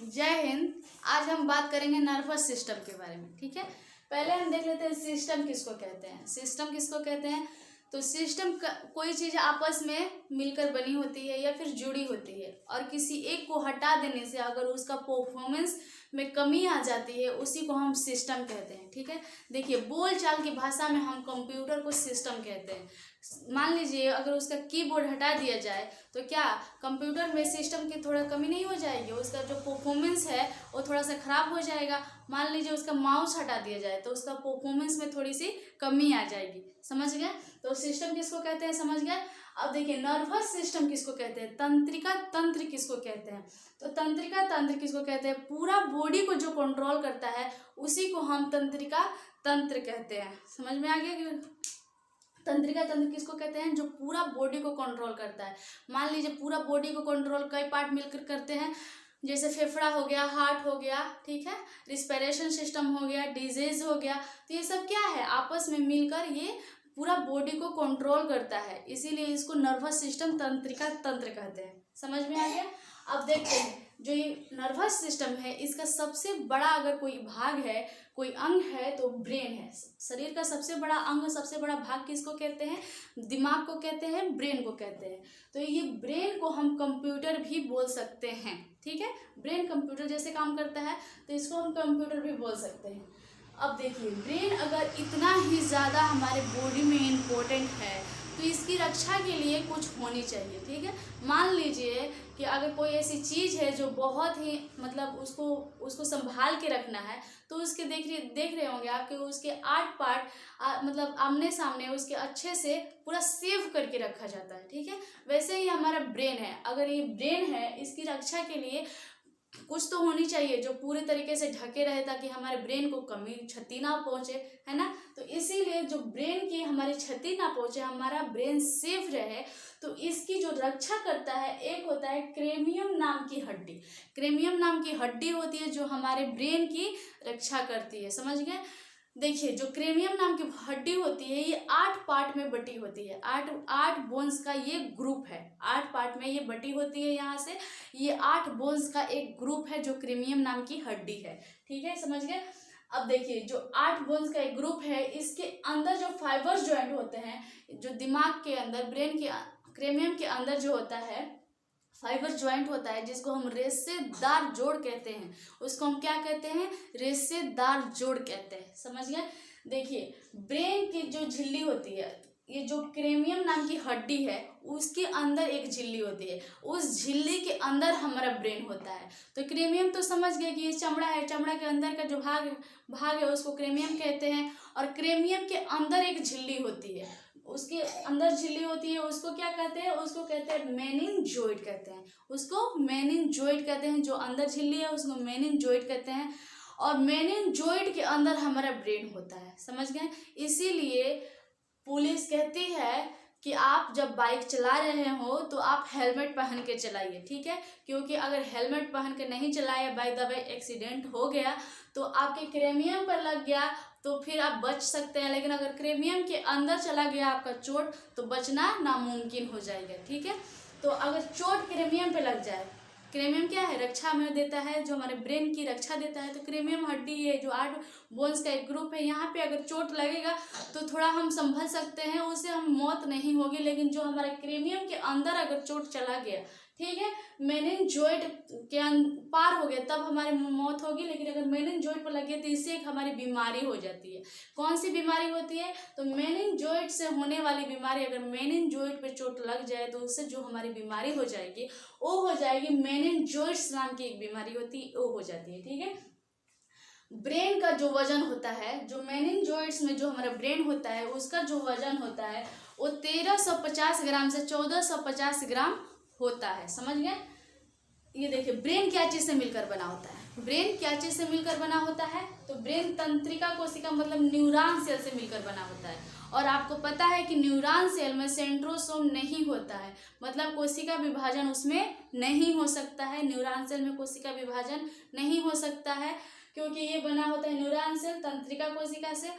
जय हिंद। आज हम बात करेंगे नर्वस सिस्टम के बारे में। ठीक है, पहले हम देख लेते हैं सिस्टम किसको कहते हैं। सिस्टम किसको कहते हैं? तो सिस्टम कोई चीज़ आपस में मिलकर बनी होती है या फिर जुड़ी होती है और किसी एक को हटा देने से अगर उसका परफॉर्मेंस में कमी आ जाती है, उसी को हम सिस्टम कहते हैं। ठीक है, देखिए बोलचाल की भाषा में हम कंप्यूटर को सिस्टम कहते हैं। मान लीजिए अगर उसका कीबोर्ड हटा दिया जाए तो क्या कंप्यूटर में सिस्टम की थोड़ा कमी नहीं हो जाएगी? उसका जो परफॉर्मेंस है वो थोड़ा सा खराब हो जाएगा। मान लीजिए उसका माउस हटा दिया जाए तो उसका परफॉर्मेंस में थोड़ी सी कमी आ जाएगी। समझ गए? तो सिस्टम किसको कहते हैं, समझ गए? अब देखिए नर्वस सिस्टम किसको कहते हैं, तंत्रिका तंत्र किसको कहते हैं। तो तंत्रिका तंत्र किसको कहते हैं? पूरा बॉडी को जो कंट्रोल करता है उसी को हम तंत्रिका तंत्र कहते हैं। समझ में आ गया कि तंत्रिका तंत्र किसको कहते हैं? जो पूरा बॉडी को कंट्रोल करता है। मान लीजिए पूरा बॉडी को कंट्रोल कई पार्ट मिलकर करते हैं, जैसे फेफड़ा हो गया, हार्ट हो गया, ठीक है, रिस्पिरेशन सिस्टम हो गया, डिजीज हो गया। तो ये सब क्या है, आपस में मिलकर ये पूरा बॉडी को कंट्रोल करता है, इसीलिए इसको नर्वस सिस्टम तंत्रिका तंत्र कहते हैं। समझ में आ गया? अब देखते हैं जो ये नर्वस सिस्टम है इसका सबसे बड़ा अगर कोई भाग है, कोई अंग है तो ब्रेन है। शरीर का सबसे बड़ा अंग, सबसे बड़ा भाग किसको कहते हैं? दिमाग को कहते हैं, ब्रेन को कहते हैं। तो ये ब्रेन को हम कंप्यूटर भी बोल सकते हैं। ठीक है, ब्रेन कंप्यूटर जैसे काम करता है तो इसको हम कंप्यूटर भी बोल सकते हैं। अब देखिए ब्रेन अगर इतना ही ज़्यादा हमारे बॉडी में इम्पोर्टेंट है तो इसकी रक्षा के लिए कुछ होनी चाहिए। ठीक है, मान लीजिए कि अगर कोई ऐसी चीज़ है जो बहुत ही मतलब उसको संभाल के रखना है तो उसके देख रहे होंगे आपके उसके 8 पार्ट मतलब आमने सामने उसके अच्छे से पूरा सेव करके रखा जाता है। ठीक है, वैसे ही हमारा ब्रेन है। अगर ये ब्रेन है इसकी रक्षा के लिए कुछ तो होनी चाहिए जो पूरे तरीके से ढके रहे ताकि हमारे ब्रेन को कमी क्षति ना पहुंचे, है ना। तो इसीलिए जो ब्रेन की हमारी क्षति ना पहुंचे, हमारा ब्रेन सेफ रहे, तो इसकी जो रक्षा करता है एक होता है क्रेनियम नाम की हड्डी। क्रेनियम नाम की हड्डी होती है जो हमारे ब्रेन की रक्षा करती है। समझ गए? देखिए जो क्रेनियम नाम की हड्डी होती है ये 8 पार्ट में बटी होती है। 8 बोन्स का ये ग्रुप है। 8 पार्ट में ये बटी होती है। यहाँ से ये 8 बोन्स का एक ग्रुप है जो क्रेनियम नाम की हड्डी है। ठीक है, समझ गए? अब देखिए जो 8 बोन्स का एक ग्रुप है इसके अंदर जो फाइबर्स ज्वाइंट होते हैं, जो दिमाग के अंदर ब्रेन के क्रेनियम के अंदर जो होता है फाइबर ज्वाइंट होता है जिसको हम रेशेदार जोड़ कहते हैं, उसको हम क्या कहते हैं? रेशेदार जोड़ कहते हैं। समझ गए? देखिए ब्रेन की जो झिल्ली होती है, ये जो क्रेनियम नाम की हड्डी है उसके अंदर एक झिल्ली होती है, उस झिल्ली के अंदर हमारा ब्रेन होता है। तो क्रेनियम तो समझ गए कि ये चमड़ा है, चमड़ा के अंदर का जो भाग है उसको क्रेनियम कहते हैं। और क्रेनियम के अंदर एक झिल्ली होती है, उसके अंदर झिल्ली होती है, उसको क्या कहते हैं? उसको कहते हैं मेनिनजोइड कहते हैं। उसको मेनिनजोइड कहते हैं। जो अंदर झिल्ली है उसको मेनिनजोइड कहते हैं। और मेनिनजोइड के अंदर हमारा ब्रेन होता है। समझ गए? इसीलिए पुलिस कहती है कि आप जब बाइक चला रहे हो तो आप हेलमेट पहन के चलाइए। ठीक है, क्योंकि अगर हेलमेट पहन के नहीं चलाए, बाय द वे एक्सीडेंट हो गया तो आपके क्रेनियम पर लग गया तो फिर आप बच सकते हैं, लेकिन अगर क्रेनियम के अंदर चला गया आपका चोट तो बचना नामुमकिन हो जाएगा। ठीक है, तो अगर चोट क्रेनियम पे लग जाए, क्रेनियम क्या है? रक्षा में देता है, जो हमारे ब्रेन की रक्षा देता है। तो क्रेनियम हड्डी है जो 8 बोन्स का एक ग्रुप है, यहाँ पे अगर चोट लगेगा तो थोड़ा हम संभल सकते हैं, उससे हम मौत नहीं होगी। लेकिन जो हमारे क्रेनियम के अंदर अगर चोट चला गया, ठीक है, मेनिनजोइड के पार हो गया तब हमारी मौत होगी। लेकिन अगर मेनिनजोइड पर लगे तो इससे एक हमारी बीमारी हो जाती है। कौन सी बीमारी होती है? तो मेनिनजोइड से होने वाली बीमारी, अगर मेनिनजोइड पे चोट लग जाए तो उससे जो हमारी बीमारी हो जाएगी वो हो जाएगी मेनिनजोइड्स नाम की एक बीमारी होती है, वो हो जाती है। ठीक है, ब्रेन का जो वजन होता है, जो मेनिनजोइड्स में जो हमारा ब्रेन होता है उसका जो वजन होता है वो 1350 ग्राम से 1450 ग्राम होता है। समझ गए? ये देखिए ब्रेन क्या चीज़ से मिलकर बना होता है? ब्रेन क्या चीज़ से मिलकर बना होता है? तो ब्रेन तंत्रिका कोशिका मतलब न्यूरॉन सेल से मिलकर बना होता है। और आपको पता है कि न्यूरॉन सेल में सेंट्रोसोम नहीं होता है, मतलब कोशिका विभाजन उसमें नहीं हो सकता है। न्यूरॉन सेल में कोशिका विभाजन नहीं हो सकता है क्योंकि ये बना होता है न्यूरॉन सेल तंत्रिका कोशिका से।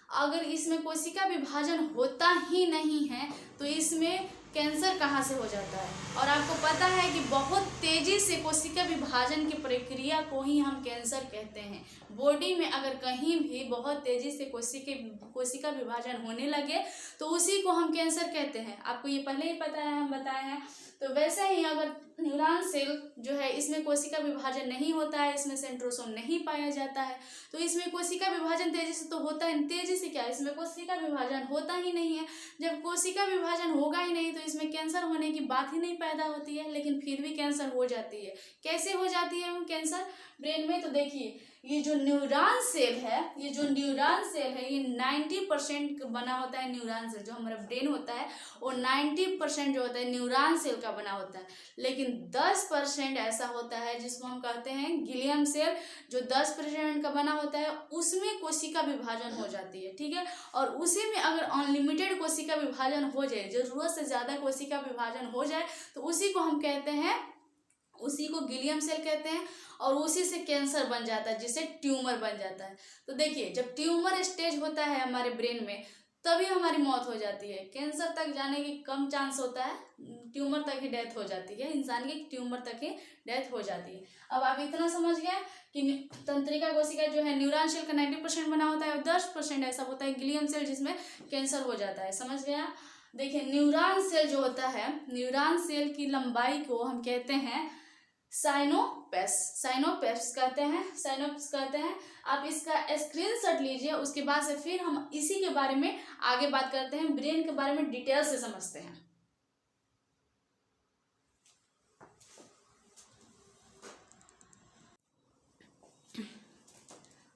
अगर इसमें कोशिका विभाजन होता ही नहीं है तो इसमें कैंसर कहाँ से हो जाता है। और आपको पता है कि बहुत तेजी से कोशिका विभाजन की प्रक्रिया को ही हम कैंसर कहते हैं। बॉडी में अगर कहीं भी बहुत तेजी से कोशिका विभाजन होने लगे तो उसी को हम कैंसर कहते हैं। आपको ये पहले ही पता है, हम बताए हैं। तो वैसे ही अगर न्यूरॉन सेल जो है इसमें कोशिका विभाजन नहीं होता है, इसमें सेंट्रोसोम नहीं पाया जाता है, तो इसमें कोशिका विभाजन तेजी से तो होता है, तेजी से क्या, इसमें कोशिका विभाजन होता ही नहीं है। जब कोशिका विभाजन होगा ही नहीं तो इसमें कैंसर होने की बात ही नहीं पैदा होती है। लेकिन फिर भी कैंसर हो जाती है। कैसे हो जाती है वो कैंसर ब्रेन में? तो देखिए, ये जो न्यूरॉन सेल है, ये 90% बना होता है। न्यूरॉन सेल जो हमारा ब्रेन होता है वो 90% जो होता है न्यूरॉन सेल का बना होता है। लेकिन 10% ऐसा होता है जिसको हम कहते हैं गिलियम सेल, जो 10% का बना होता है, उसमें कोशिका विभाजन हो जाती है। ठीक है, और उसी में अगर अनलिमिटेड कोशिका विभाजन हो जाए, जरूरत से ज्यादा कोशिका विभाजन हो जाए, तो उसी को हम कहते हैं, उसी को गिलियम सेल कहते हैं। और उसी से कैंसर बन जाता है, जिससे ट्यूमर बन जाता है। तो देखिए, जब ट्यूमर स्टेज होता है हमारे ब्रेन में, तभी हमारी मौत हो जाती है। कैंसर तक जाने की कम चांस होता है, ट्यूमर तक ही डेथ हो जाती है इंसान की, ट्यूमर तक ही डेथ हो जाती है। अब आप इतना समझ गए कि तंत्रिका कोशिका जो है न्यूरॉन सेल का 90% बना होता है और 10% ऐसा होता है गिलियम सेल जिसमें कैंसर हो जाता है। समझ गया? देखिए, न्यूरॉन सेल जो होता है, न्यूरॉन सेल की लंबाई को हम कहते हैं साइनोपेस कहते हैं। आप इसका स्क्रीनशॉट लीजिए, उसके बाद से फिर हम इसी के बारे में आगे बात करते हैं, ब्रेन के बारे में डिटेल से समझते हैं।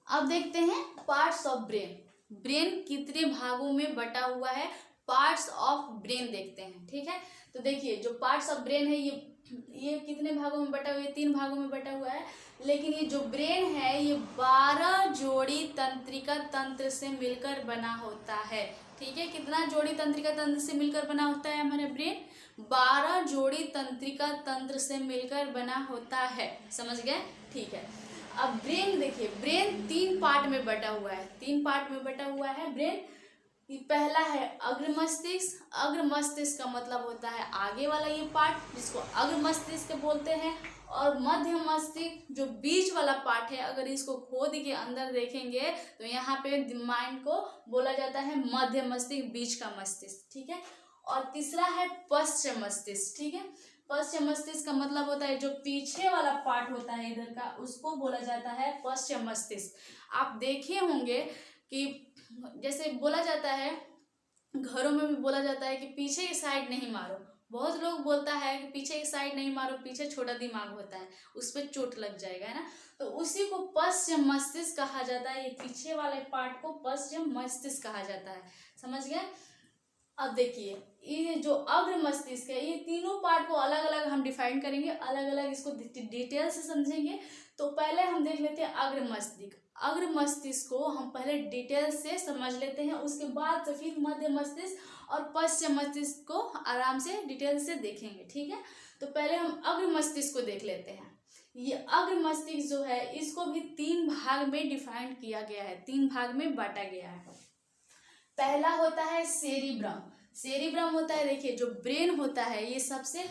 अब देखते हैं पार्ट्स ऑफ ब्रेन। ब्रेन कितने भागों में बटा हुआ है, पार्ट्स ऑफ ब्रेन देखते हैं। ठीक है, तो देखिए, जो पार्ट्स ऑफ ब्रेन है ये कितने भागों में बटा हुआ है? 3 भागों में बटा हुआ है। लेकिन ये जो ब्रेन है ये 12 जोड़ी तंत्रिका तंत्र से मिलकर बना होता है। ठीक है, कितना जोड़ी तंत्रिका तंत्र से मिलकर बना होता है हमारा ब्रेन? 12 जोड़ी तंत्रिका तंत्र से मिलकर बना होता है। समझ गए? ठीक है, अब ब्रेन देखिए, ब्रेन 3 पार्ट में बटा हुआ है। 3 पार्ट में बटा हुआ है ब्रेन। पहला है अग्र मस्तिष्क। अग्र मस्तिष्क का मतलब होता है आगे वाला ये पार्ट, जिसको अग्र मस्तिष्क बोलते हैं। और मध्य मस्तिष्क जो बीच वाला पार्ट है, अगर इसको खोद के अंदर देखेंगे तो यहाँ पे माइंड को बोला जाता है मध्य मस्तिष्क, बीच का मस्तिष्क। ठीक है, और तीसरा है पश्चिम मस्तिष्क। ठीक है, पश्चिम मस्तिष्क का मतलब होता है जो पीछे वाला पार्ट होता है इधर का, उसको बोला जाता है पश्चिम मस्तिष्क। आप देखे होंगे कि जैसे बोला जाता है, घरों में भी बोला जाता है कि पीछे की साइड नहीं मारो। बहुत लोग बोलता है कि पीछे की साइड नहीं मारो, पीछे छोटा दिमाग होता है, उस पर चोट लग जाएगा, है ना। तो उसी को पश्चिम मस्तिष्क कहा जाता है। ये पीछे वाले पार्ट को पश्चिम मस्तिष्क कहा जाता है। समझ गए? अब देखिए, ये जो अग्र मस्तिष्क है, ये तीनों पार्ट को अलग अलग हम डिफाइन करेंगे, अलग अलग इसको डिटेल से समझेंगे। तो पहले हम देख लेते हैं अग्र मस्तिष्क। अग्र मस्तिष्क को हम पहले डिटेल से समझ लेते हैं, उसके बाद से फिर मध्य मस्तिष्क और पश्चिम मस्तिष्क को आराम से डिटेल से देखेंगे। ठीक है, तो पहले हम अग्र मस्तिष्क को देख लेते हैं। ये अग्र मस्तिष्क जो है, इसको भी 3 भाग में डिफाइन किया गया है, 3 भाग में बांटा गया है। पहला होता है सेरिब्रम। सेरिब्रम होता है, देखिए जो ब्रेन होता है, ये सबसे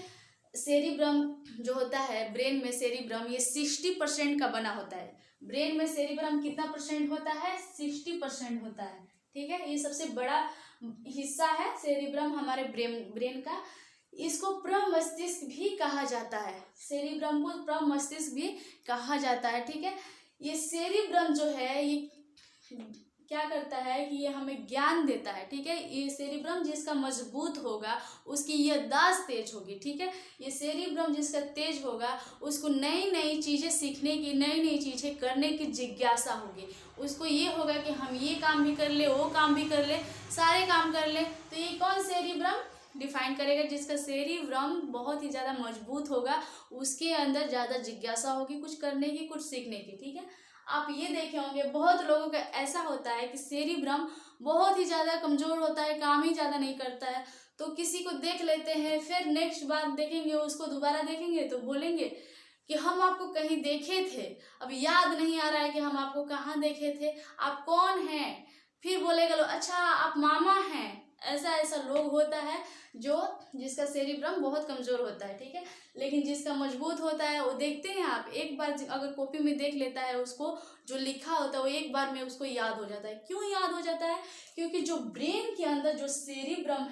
सेरिब्रम जो होता है ब्रेन में, सेरिब्रम ये 60% का बना होता है। ब्रेन में सेरिब्रम कितना परसेंट होता है? 60% होता है। ठीक है, ये सबसे बड़ा हिस्सा है सेरिब्रम हमारे ब्रेन का। इसको प्रमस्तिष्क भी कहा जाता है, सेरिब्रम को प्रमस्तिष्क भी कहा जाता है। ठीक है, ये सेरिब्रम जो है ये क्या करता है कि ये हमें ज्ञान देता है। ठीक है, ये सेरिब्रम जिसका मजबूत होगा उसकी याददाश्त तेज होगी। ठीक है, ये सेरिब्रम जिसका तेज होगा उसको नई नई चीज़ें सीखने की, नई नई चीज़ें करने की जिज्ञासा होगी। उसको ये होगा कि हम ये काम भी कर ले, वो काम भी कर ले, सारे काम कर ले। तो ये कौन सेरिब्रम डिफाइन करेगा? जिसका सेरिब्रम बहुत ही ज़्यादा मजबूत होगा, उसके अंदर ज़्यादा जिज्ञासा होगी कुछ करने की, कुछ सीखने की। ठीक है, आप ये देखे होंगे बहुत लोगों का ऐसा होता है कि सेरिब्रम बहुत ही ज़्यादा कमज़ोर होता है, काम ही ज़्यादा नहीं करता है। तो किसी को देख लेते हैं, फिर नेक्स्ट बार देखेंगे उसको, दोबारा देखेंगे तो बोलेंगे कि हम आपको कहीं देखे थे, अब याद नहीं आ रहा है कि हम आपको कहाँ देखे थे, आप कौन हैं। फिर बोलेगा लो, अच्छा आप मामा हैं, ऐसा ऐसा लोग होता है जिसका सेरिब्रम बहुत कमज़ोर होता है, ठीक है। लेकिन जिसका मजबूत होता है वो देखते हैं आप, एक बार अगर कॉपी में देख लेता है उसको, जो लिखा होता है वो एक बार में उसको याद हो जाता है। क्यों याद हो जाता है? क्योंकि जो ब्रेन के अंदर जो सेरिब्रम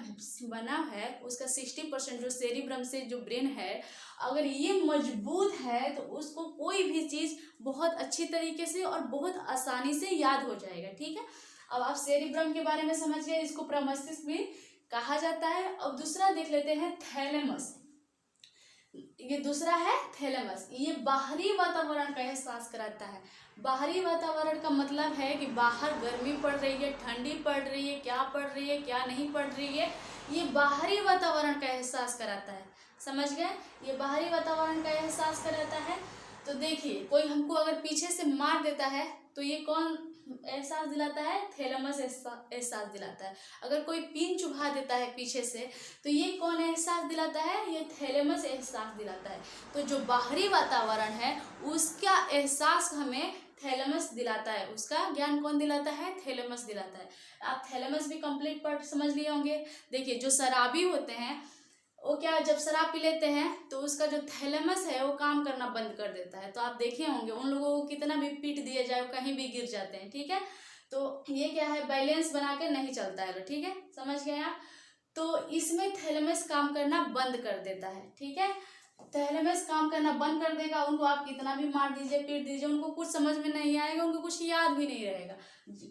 बना है उसका 60% जो सेरिब्रम से जो ब्रेन है, अगर ये मजबूत है तो उसको कोई भी चीज़ बहुत अच्छी तरीके से और बहुत आसानी से याद हो जाएगा, ठीक है। अब आप सेरिब्रम के बारे में समझ गए, इसको प्रमस्तिष्क भी कहा जाता है। अब दूसरा देख लेते हैं थैलेमस। ये दूसरा है थैलेमस। ये बाहरी वातावरण का एहसास कराता है। बाहरी वातावरण का मतलब है कि बाहर गर्मी पड़ रही है, ठंडी पड़ रही है, क्या पड़ रही है, क्या नहीं पड़ रही है, ये बाहरी वातावरण का एहसास कराता है। समझ गए? ये बाहरी वातावरण का एहसास कराता है। तो देखिए, कोई हमको अगर पीछे से मार देता है तो ये कौन एहसास दिलाता है? थैलेमस एहसास दिलाता है। अगर कोई पिन चुभा देता है पीछे से तो ये कौन एहसास दिलाता है? ये थैलेमस एहसास दिलाता है। तो जो बाहरी वातावरण है उसका एहसास हमें थैलेमस दिलाता है, उसका ज्ञान कौन दिलाता है? थैलेमस दिलाता है। आप थैलेमस भी कंप्लीट पार्ट समझ लिए होंगे। देखिए, जो शराबी होते हैं वो क्या, जब शराब पी लेते हैं तो उसका जो थैलेमस है वो काम करना बंद कर देता है। तो आप देखे होंगे उन लोगों को कितना भी पीट दिया जाए वो कहीं भी गिर जाते हैं, ठीक है। तो ये क्या है, बैलेंस बना के नहीं चलता है, ठीक है, समझ गए आप। तो इसमें थैलेमस काम करना बंद कर देता है, ठीक है। थैलेमस काम करना बंद कर देगा, उनको आप कितना भी मार दीजिए, पीट दीजिए, उनको कुछ समझ में नहीं आएगा, उनको कुछ याद भी नहीं रहेगा।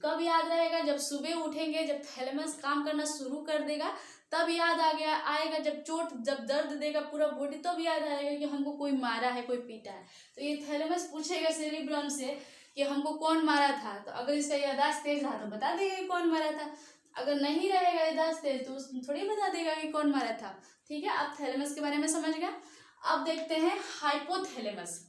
कब याद रहेगा? जब सुबह उठेंगे, जब थैलेमस काम करना शुरू कर देगा तब याद आएगा। जब दर्द देगा पूरा बॉडी तब याद आएगा कि हमको कोई मारा है, कोई पीटा है। तो ये थैलेमस पूछेगा सेरिब्रम से कि हमको कौन मारा था। तो अगर इसका याददाश्त तेज रहा तो बता देगा कि कौन मारा था। अगर नहीं रहेगा याददाश्त तेज तो थोड़ी बता देगा कि कौन मारा था, ठीक है। आप थैलेमस के बारे में समझ गए। अब देखते हैं हाइपोथैलेमस।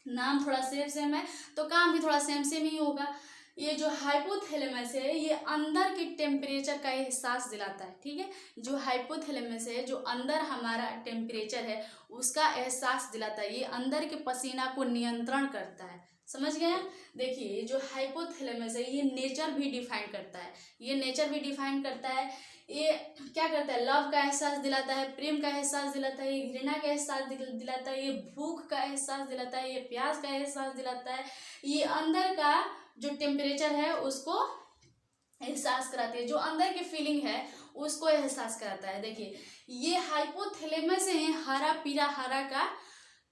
नाम थोड़ा सेम है तो काम भी थोड़ा सेम ही होगा। ये जो हाइपोथैलेमस है ये अंदर के टेम्परेचर का एहसास दिलाता है, ठीक है। जो हाइपोथैलेमस है, जो अंदर हमारा टेम्परेचर है उसका एहसास दिलाता है। ये अंदर के पसीना को नियंत्रण करता है। समझ गए? देखिए, जो हाइपोथैलेमस है ये नेचर भी डिफाइन करता है। ये क्या करता है? लव का एहसास दिलाता है, प्रेम का एहसास दिलाता है, ये घृणा का एहसास दिलाता है, ये भूख का एहसास दिलाता है, ये प्यास का एहसास दिलाता है। ये अंदर का जो टेम्परेचर है उसको एहसास कराती है, जो अंदर की फीलिंग है उसको एहसास कराता है। देखिए, ये हाइपोथैलेमस है हरा पीला हरा का,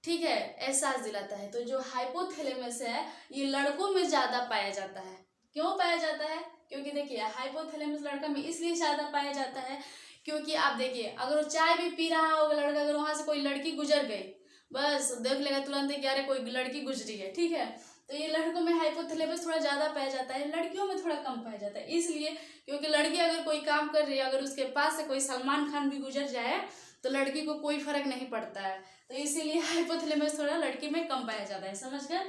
ठीक है, एहसास दिलाता है। तो जो हाइपोथैलेमस है ये लड़कों में ज़्यादा पाया जाता है। क्यों पाया जाता है? क्योंकि देखिए, हाइपोथैलेमस लड़का में इसलिए ज़्यादा पाया जाता है क्योंकि आप देखिए, अगर वो चाय भी पी रहा होगा लड़का, अगर वहाँ से कोई लड़की गुजर गई, बस देख लेगा तुरंत कि अरे कोई लड़की गुजरी है, ठीक है। तो ये लड़कों में हाइपोथैलेमस थोड़ा ज़्यादा पाया जाता है, लड़कियों में थोड़ा कम पाया जाता है। इसलिए क्योंकि लड़की अगर कोई काम कर रही है, अगर उसके पास से कोई सलमान खान भी गुजर जाए तो लड़की को कोई फर्क नहीं पड़ता है। तो इसीलिए हाइपोथैलेमस थोड़ा लड़की में कम पाया जाता है। समझ गए?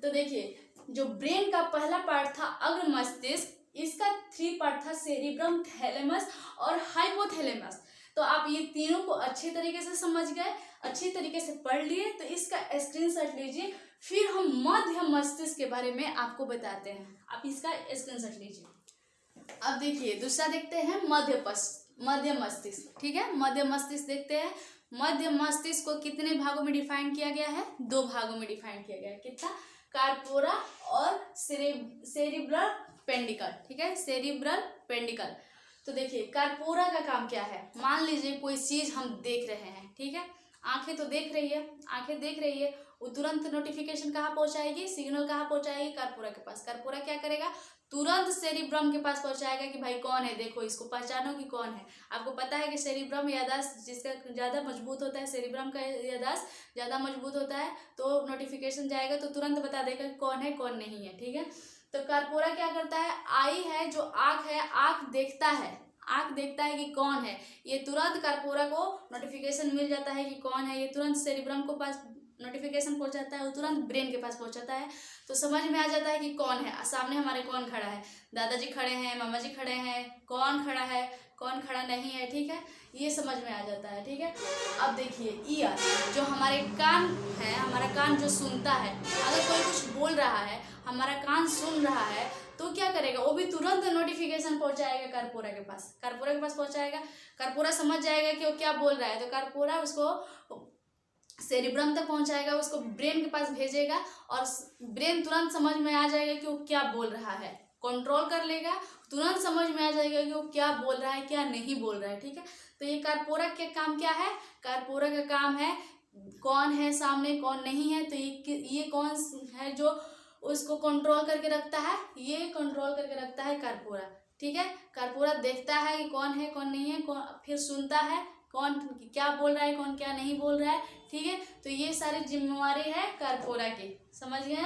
तो देखिए, जो ब्रेन का पहला पार्ट था अग्र मस्तिष्क, इसका 3 पार्ट था सेरिब्रम, थैलेमस और हाइपोथैलेमस। तो आप ये तीनों को अच्छे तरीके से समझ गए, अच्छी तरीके से पढ़ लिए। तो इसका स्क्रीनशॉट लीजिए, फिर हम मध्य मस्तिष्क के बारे में आपको बताते हैं। आप इसका स्क्रीनशॉट लीजिए। अब देखिए, दूसरा देखते हैं मध्य मस्तिष्क, ठीक है। मध्य मस्तिष्क देखते हैं। मध्य मस्तिष्क को कितने भागों में डिफाइन किया गया है? 2 भागों में डिफाइन किया गया है। कितना? कार्पोरा और सेरिब्रल पेंडिकल, ठीक है, सेरिब्रल पेंडिकल। तो देखिए, कार्पोरा का काम क्या है? मान लीजिए कोई चीज हम देख रहे हैं, ठीक है, आंखें तो देख रही है, वो तुरंत नोटिफिकेशन कहाँ पहुंचाएगी? सिग्नल कहाँ पहुंचाएगी? कार्पोरा के पास। कार्पोरा क्या करेगा? तुरंत सेरिब्रम के पास पहुंचाएगा कि भाई कौन है, देखो इसको पहचानो कि कौन है। आपको पता है कि सेरिब्रम याददाश्त जिसका ज़्यादा मजबूत होता है, सेरिब्रम का याददाश्त ज़्यादा मजबूत होता है, तो नोटिफिकेशन जाएगा तो तुरंत बता देगा कौन है कौन नहीं है, ठीक है। तो कार्पोरा क्या करता है? आई है, जो आँख है, आँख देखता है कि कौन है। ये तुरंत कार्पोरा को नोटिफिकेशन मिल जाता है कि कौन है। ये तुरंत सेरिब्रम को पास नोटिफिकेशन पहुंचाता है, वो तुरंत ब्रेन के पास पहुंचाता है। तो समझ में आ जाता है कि कौन है, सामने हमारे कौन खड़ा है। दादाजी खड़े हैं, मामा जी खड़े हैं, कौन खड़ा है, कौन खड़ा नहीं है, ठीक है, ये समझ में आ जाता है, ठीक है। अब देखिए, ईयर, जो हमारे कान है, हमारा कान जो सुनता है, अगर कोई कुछ बोल रहा है, हमारा कान सुन रहा है, तो क्या करेगा, वो भी तुरंत नोटिफिकेशन पहुंचाएगा कर्पोरा के पास, कर्पोरा के पास पहुंचाएगा। कर्पोरा समझ जाएगा कि वो क्या बोल रहा है, तो कर्पोरा उसको सेरिब्रम तक पहुंचाएगा, उसको ब्रेन के पास भेजेगा और ब्रेन तुरंत समझ में आ जाएगा कि वो क्या बोल रहा है, कंट्रोल कर लेगा, तुरंत समझ में आ जाएगा कि वो क्या बोल रहा है क्या नहीं बोल रहा है। ठीक है, तो ये कर्पोरा का काम क्या है, कर्पोरा का काम है कौन है सामने कौन नहीं है, तो ये कौन है जो उसको कंट्रोल करके रखता है, ये कंट्रोल करके रखता है कर्पोरा। ठीक है, कर्पोरा देखता है कि कौन है कौन नहीं है, फिर सुनता है कौन क्या बोल रहा है कौन क्या नहीं बोल रहा है। ठीक है, तो ये सारी जिम्मेवारी है कर्पोरा की, समझ गए।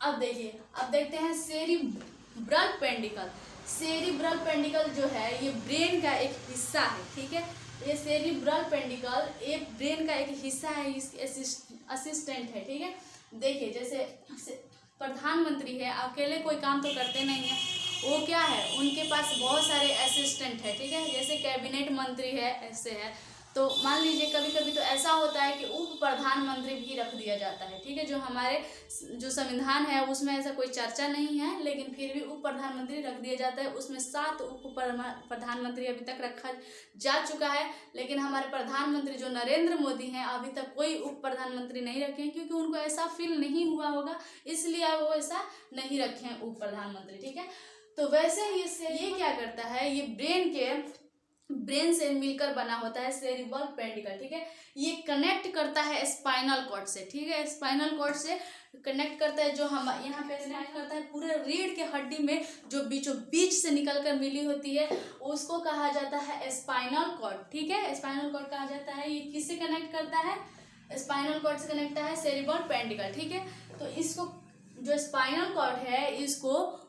अब देखिए, अब देखते हैं सेरिब्रल पेंडिकल। सेरिब्रल पेंडिकल जो है ये ब्रेन का एक हिस्सा है। ठीक है, ये सेरिब्रल पेंडिकल एक ब्रेन का एक हिस्सा है, इसके असिस्टेंट है। ठीक है, देखिए जैसे प्रधानमंत्री है, अकेले कोई काम तो करते नहीं है, वो क्या है उनके पास बहुत सारे असिस्टेंट है। ठीक है, जैसे कैबिनेट मंत्री है, ऐसे है, तो मान लीजिए कभी कभी तो ऐसा होता है कि उप प्रधानमंत्री भी रख दिया जाता है। ठीक है, जो हमारे जो संविधान है उसमें ऐसा कोई चर्चा नहीं है, लेकिन फिर भी उप प्रधानमंत्री रख दिया जाता है। उसमें 7 उप प्रधानमंत्री अभी तक रखा जा चुका है, लेकिन हमारे प्रधानमंत्री जो नरेंद्र मोदी हैं अभी तक कोई उप प्रधानमंत्री नहीं रखे हैं, क्योंकि उनको ऐसा फील नहीं हुआ होगा, इसलिए वो ऐसा नहीं रखे हैं उप प्रधानमंत्री। ठीक है, तो वैसे ही ये क्या करता है, ये ब्रेन से मिलकर बना होता है सेरिब्रल पेंडिकल। ठीक है, ये कनेक्ट करता है स्पाइनल कॉर्ड से। ठीक है, स्पाइनल कॉर्ड से कनेक्ट करता है, जो हम यहाँ पे कनेक्ट करता है पूरे रीढ़ के हड्डी में, जो बीचों बीच से निकल कर मिली होती है, उसको कहा जाता है स्पाइनल कॉर्ड। ठीक है, स्पाइनल कॉर्ड कहा जाता है। ये किससे कनेक्ट करता है, स्पाइनल कॉर्ड से कनेक्ट है सेरिब्रल पेंडिकल। ठीक है, तो इसको जो स्पाइनल कॉर्ड है इसको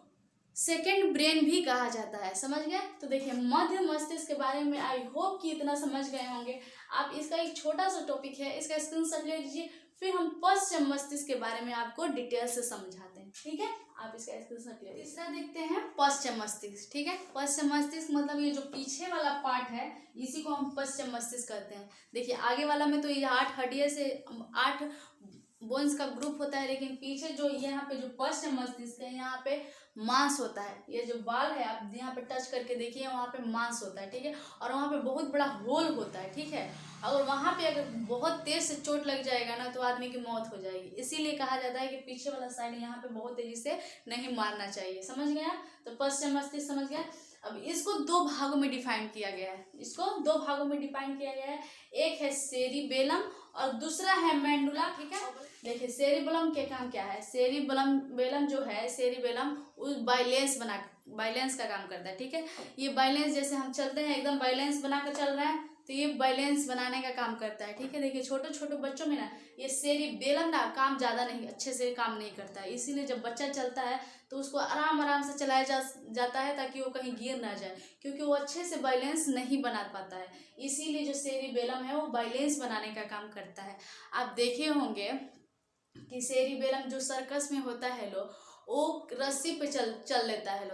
सेकेंड ब्रेन भी कहा जाता है, समझ गए। तो देखिए मध्य मस्तिष्क के बारे में आई होप कि इतना समझ गए होंगे आप। इसका एक छोटा सा टॉपिक है, इसका स्क्रीनशॉट ले लीजिए, फिर हम पश्चिम मस्तिष्क के बारे में आपको डिटेल से समझाते हैं। ठीक है, आप इसका स्क्रीनशॉट ले लीजिए। तीसरा देखते हैं पश्चिम मस्तिष्क। ठीक है, पश्चिम मस्तिष्क मतलब ये जो पीछे वाला पार्ट है इसी को हम पश्चिम मस्तिष्क कहते हैं। देखिए आगे वाला में तो ये 8 हड्डियों से 8 बोन्स का ग्रुप होता है, लेकिन पीछे जो यहाँ पे जो पश्चिम मस्तिष्क है यहाँ पे मांस होता है। ये जो बाल है आप यहाँ पे टच करके देखिए, वहाँ पे मांस होता है। ठीक है, और वहाँ पे बहुत बड़ा होल होता है। ठीक है, अगर वहाँ पे अगर बहुत तेज से चोट लग जाएगा ना तो आदमी की मौत हो जाएगी, इसीलिए कहा जाता है कि पीछे वाला साइड यहाँ पे बहुत तेजी से नहीं मारना चाहिए। समझ गया, तो पश्चिम मस्तिष्क समझ गया। अब इसको 2 भागों में डिफाइन किया गया है, इसको 2 भागों में डिफाइन किया गया है, एक है सेरिबेलम और दूसरा है मेंडुला। ठीक है, देखिए सेरिबेलम के काम क्या है, सेरिबेलम जो है सेरिबेलम उस बाइलेंस का काम करता है। ठीक है, ये बाइलेंस जैसे हम चलते हैं एकदम बाइलेंस बना कर चल रहे हैं, तो ये बैलेंस बनाने का काम करता है। ठीक है, देखिए छोटे छोटे बच्चों में ना ये सेरिबेलम ना काम ज़्यादा नहीं अच्छे से काम नहीं करता है, इसीलिए जब बच्चा चलता है तो उसको आराम से चलाया जाता है ताकि वो कहीं गिर ना जाए, क्योंकि वो अच्छे से बैलेंस नहीं बना पाता है। इसीलिए जो सेरिबेलम है वो बैलेंस बनाने का काम करता है। आप देखे होंगे कि सेरिबेलम जो सर्कस में होता है वो रस्सी पे चल लेता है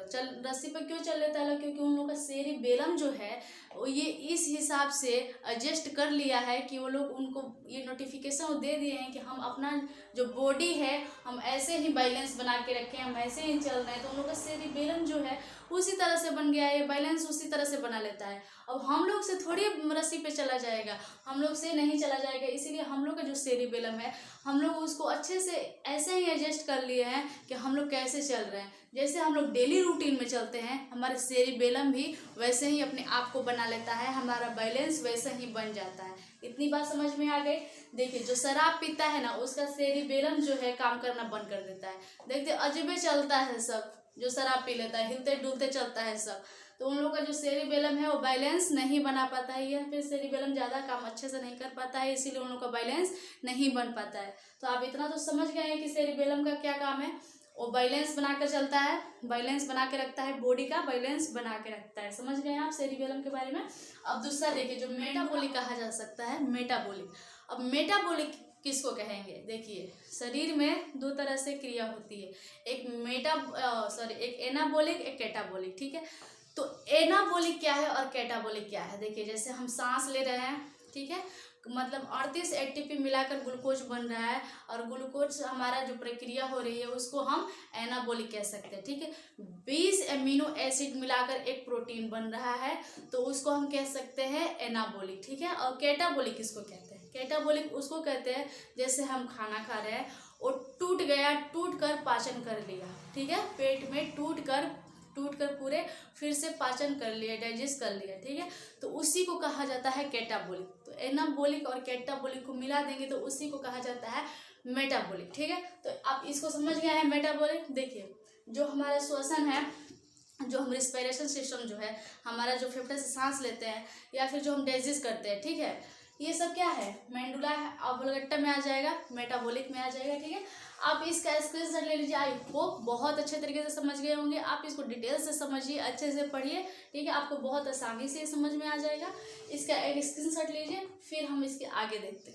रस्सी पे क्यों चल लेता है क्योंकि उन लोगों का सेरिबेलम जो है वो ये इस हिसाब से एडजस्ट कर लिया है कि वो लोग उनको ये नोटिफिकेशन दे दिए हैं कि हम अपना जो बॉडी है हम ऐसे ही बैलेंस बना के रखें, हम ऐसे ही चल रहे हैं, तो उन लोग का सेरिबेलम जो है उसी तरह से बन गया है, ये बैलेंस उसी तरह से बना लेता है। अब हम लोग से थोड़ी रस्सी पे चला जाएगा, हम लोग से नहीं चला जाएगा, इसीलिए हम लोग का जो सेरिबेलम है हम लोग उसको अच्छे से ऐसे ही एडजस्ट कर लिए हैं कि हम लोग कैसे चल रहे हैं। जैसे हम लोग डेली रूटीन में चलते हैं हमारे सेरिबेलम भी वैसे ही अपने आप को बना लेता है, हमारा बैलेंस वैसे ही बन जाता है। इतनी बात समझ में आ गई। देखिए जो शराब पीता है ना उसका सेरिबेलम जो है काम करना बंद कर देता है। देखते अजूबे चलता है सब, जो शराब पी लेता है हिलते डुलते चलता है सब, तो उन लोग का जो सेरिबेलम है वो बैलेंस नहीं बना पाता है, या फिर सेरिबेलम ज़्यादा काम अच्छे से नहीं कर पाता है, इसीलिए उन लोग का बैलेंस नहीं बन पाता है। तो आप इतना तो समझ गए हैं कि सेरिबेलम का क्या काम है, वो बैलेंस बनाकर चलता है, बैलेंस बना के रखता है, बॉडी का बैलेंस बना के रखता है। समझ गए आप सेरिबेलम के बारे में। अब दूसरा देखिए जो मेटाबॉलिक कहा जा सकता है, मेटाबॉलिक। अब मेटाबॉलिक किसको कहेंगे, देखिए शरीर में 2 तरह से क्रिया होती है, एक एक एनाबॉलिक एक कैटाबॉलिक। ठीक है, तो एनाबॉलिक क्या है और कैटाबॉलिक क्या है। देखिए जैसे हम सांस ले रहे हैं, ठीक है, मतलब 38 ATP मिलाकर ग्लूकोज बन रहा है, और ग्लूकोज हमारा जो प्रक्रिया हो रही है उसको हम एनाबॉलिक कह सकते हैं, ठीक है। 20 एमिनो एसिड मिलाकर एक प्रोटीन बन रहा है तो उसको हम कह सकते हैं एनाबॉलिक, ठीक है। और कैटाबॉलिक किसको कहते हैं? कैटाबॉलिक उसको कहते हैं जैसे हम खाना खा रहे हैं और टूट गया, टूट कर पाचन कर लिया, ठीक है, पेट में टूट कर पूरे फिर से पाचन कर लिया, डाइजेस्ट कर लिया, ठीक है, तो उसी को कहा जाता है कैटाबॉलिक। तो एनाबॉलिक और कैटाबॉलिक को मिला देंगे तो उसी को कहा जाता है मेटाबॉलिक, ठीक है। तो आप इसको समझ गए हैं मेटाबॉलिक। देखिए जो हमारा श्वसन है, जो हम रिस्पिरेशन सिस्टम जो है हमारा, जो फेफड़े से सांस लेते हैं या फिर जो हम डाइजेस्ट करते हैं, ठीक है, ये सब क्या है? मेंडुला ऑब्लिगेटा में आ जाएगा, मेटाबॉलिक में आ जाएगा, ठीक है। आप इसका स्क्रीनशॉट ले लीजिए। आई होप बहुत अच्छे तरीके से समझ गए होंगे। आप इसको डिटेल से समझिए, अच्छे से पढ़िए, ठीक है, आपको बहुत आसानी से समझ में आ जाएगा। इसका एक स्क्रीनशॉट लीजिए, फिर हम इसके आगे देखते हैं।